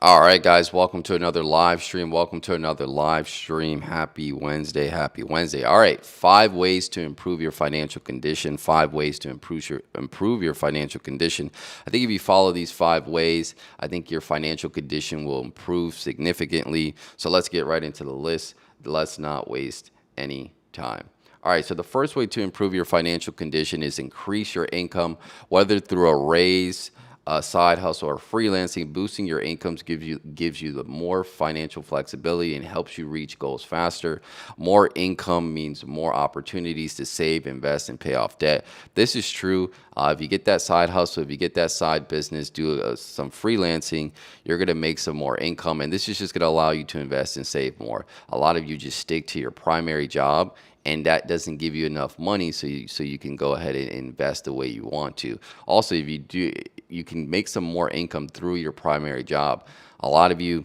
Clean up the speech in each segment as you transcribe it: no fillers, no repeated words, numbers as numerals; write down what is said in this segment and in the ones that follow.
All right, guys, welcome to another live stream. Welcome to another live stream. Happy Wednesday. Happy Wednesday. All right, 5 ways to improve your financial condition. 5 ways to improve your financial condition. I think if you follow these 5 ways, I think your financial condition will improve significantly. So let's get right into the list. Let's not waste any time. All right, so the first way to improve your financial condition is increase your income, whether through a raise, a side hustle, or freelancing. Boosting your incomes gives you the more financial flexibility and helps you reach goals faster. More income means more opportunities to save, invest, and pay off debt. This is true. If you get that side hustle, if you get that side business, do some freelancing, you're going to make some more income, and this is just going to allow you to invest and save more. A lot of you just stick to your primary job, and that doesn't give you enough money so you can go ahead and invest the way you want to. Also, if you do, you can make some more income through your primary job. A lot of you,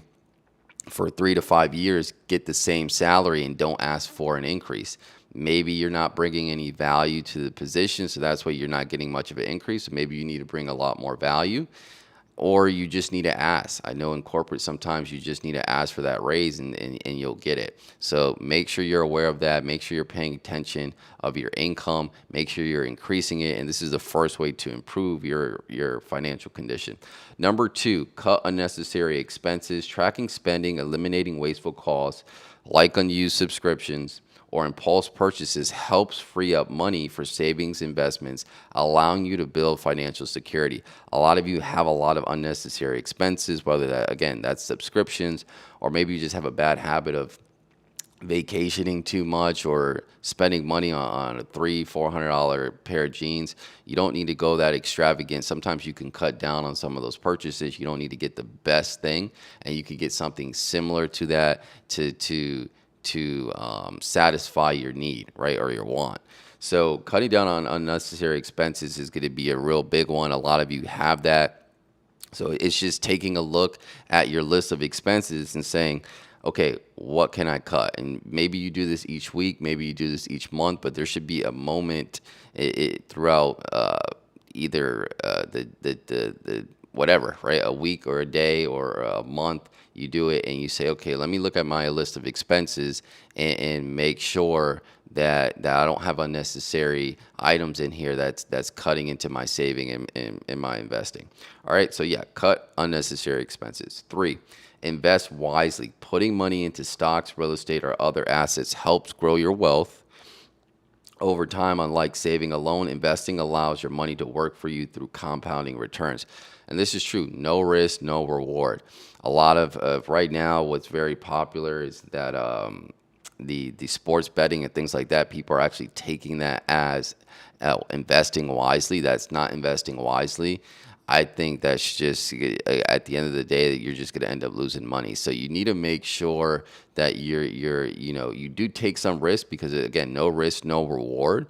for 3 to 5 years, get the same salary and don't ask for an increase. Maybe you're not bringing any value to the position, so that's why you're not getting much of an increase. So maybe you need to bring a lot more value, or you just need to ask. I know in corporate sometimes you just need to ask for that raise, and you'll get it. So make sure you're aware of that. Make sure you're paying attention of your income. Make sure you're increasing it. And this is the first way to improve your financial condition. Number two, cut unnecessary expenses. Tracking spending, eliminating wasteful costs like unused subscriptions or impulse purchases helps free up money for savings investments, allowing you to build financial security. A lot of you have a lot of unnecessary expenses, whether that, again, that's subscriptions, or maybe you just have a bad habit of vacationing too much or spending money on a $300-400 pair of jeans. You don't need to go that extravagant. Sometimes you can cut down on some of those purchases. You don't need to get the best thing, and you can get something similar to that to satisfy your need, right, or your want. So cutting down on unnecessary expenses is going to be a real big one. A lot of you have that. So it's just taking a look at your list of expenses and saying, okay, what can I cut? And maybe you do this each week, maybe you do this each month, but there should be a moment throughout either the whatever, right? A week or a day or a month, you do it and you say, okay, let me look at my list of expenses and make sure that I don't have unnecessary items in here that's cutting into my saving and my investing. All right, so yeah, cut unnecessary expenses. 3, invest wisely. Putting money into stocks, real estate, or other assets helps grow your wealth over time. Unlike saving alone, investing allows your money to work for you through compounding returns. And this is true. No risk, no reward. A lot of right now, what's very popular is that the sports betting and things like that. People are actually taking that as investing wisely. That's not investing wisely. I think that's just at the end of the day that you're just going to end up losing money. So you need to make sure that you do take some risk, because again, no risk, no reward.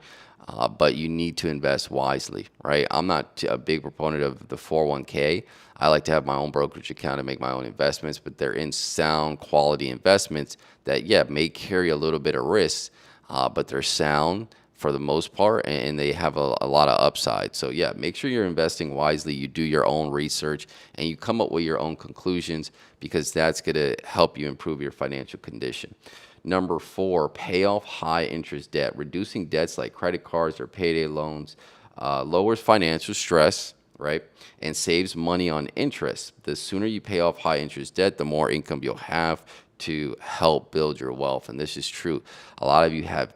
But you need to invest wisely, right? I'm not a big proponent of the 401k. I like to have my own brokerage account and make my own investments, but they're in sound quality investments that, yeah, may carry a little bit of risk, but they're sound for the most part, and they have a lot of upside. So yeah, make sure you're investing wisely. You do your own research and you come up with your own conclusions, because that's going to help you improve your financial condition. Number 4, pay off high interest debt. Reducing debts like credit cards or payday loans lowers financial stress, right? And saves money on interest. The sooner you pay off high interest debt, the more income you'll have to help build your wealth. And this is true. A lot of you have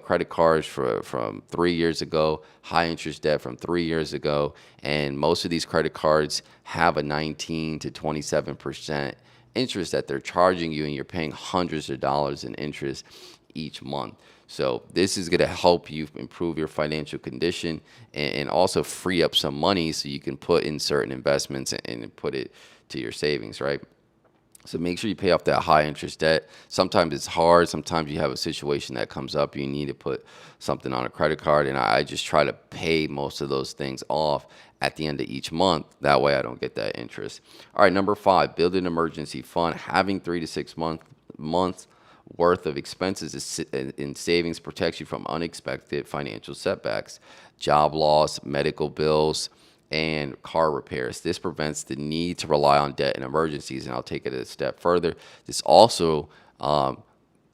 credit cards from 3 years ago, high interest debt from 3 years ago, and most of these credit cards have a 19 to 27% interest that they're charging you, and you're paying hundreds of dollars in interest each month. So this is going to help you improve your financial condition and also free up some money so you can put in certain investments and put it to your savings, right? So make sure you pay off that high interest debt. Sometimes it's hard. Sometimes you have a situation that comes up. You need to put something on a credit card. And I just try to pay most of those things off at the end of each month. That way I don't get that interest. All right, number 5, build an emergency fund. Having 3 to 6 months worth of expenses in savings protects you from unexpected financial setbacks, job loss, medical bills, and car repairs. This prevents the need to rely on debt in emergencies. And I'll take it a step further. This also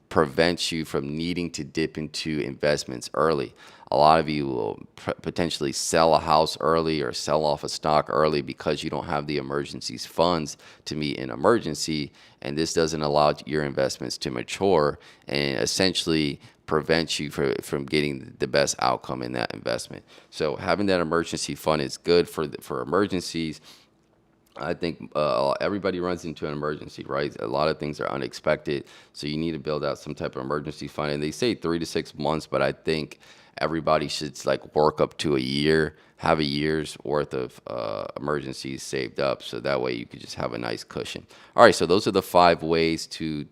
prevents you from needing to dip into investments early. A lot of you will potentially sell a house early or sell off a stock early because you don't have the emergencies funds to meet an emergency, and this doesn't allow your investments to mature and essentially prevents you from getting the best outcome in that investment. So having that emergency fund is good for emergencies. I think everybody runs into an emergency, right? A lot of things are unexpected, so you need to build out some type of emergency fund. And they say 3 to 6 months, but I think everybody should like work up to a year, have a year's worth of emergencies saved up, so that way you could just have a nice cushion. All right, so those are the 5 ways to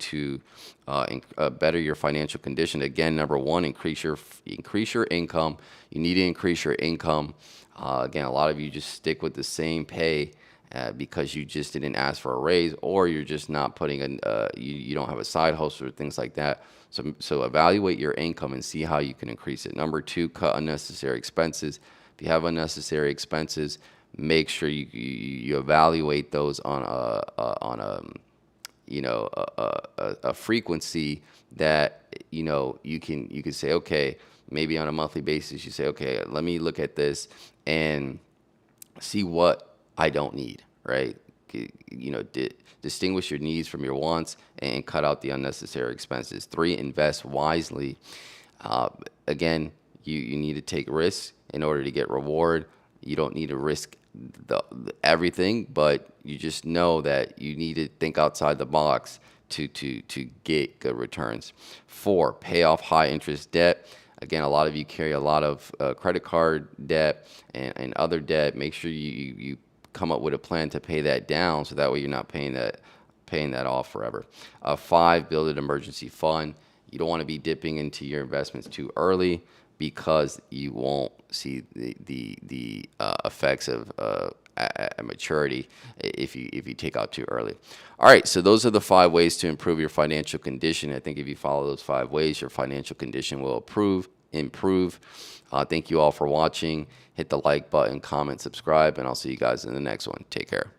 better your financial condition. Again, number one, increase your income. You need to increase your income. Again, a lot of you just stick with the same pay because you just didn't ask for a raise, or you're just not putting you don't have a side hustle or things like that. So evaluate your income and see how you can increase it. Number two, cut unnecessary expenses. If you have unnecessary expenses, make sure you evaluate those on a frequency that you can say, okay, maybe on a monthly basis you say, okay, let me look at this and see what I don't need, right? Distinguish your needs from your wants and cut out the unnecessary expenses. 3, invest wisely. Again, you need to take risks in order to get reward. You don't need to risk everything, but you just know that you need to think outside the box to get good returns. 4, pay off high interest debt. Again, a lot of you carry a lot of credit card debt and other debt. Make sure you come up with a plan to pay that down, so that way you're not paying that off forever. 5, build an emergency fund. You don't want to be dipping into your investments too early because you won't see the effects of maturity if you take out too early. All right, so those are the 5 ways to improve your financial condition. I think if you follow those 5 ways, your financial condition will improve. Thank you all for watching. Hit the like button, comment, subscribe, and I'll see you guys in the next one. Take care.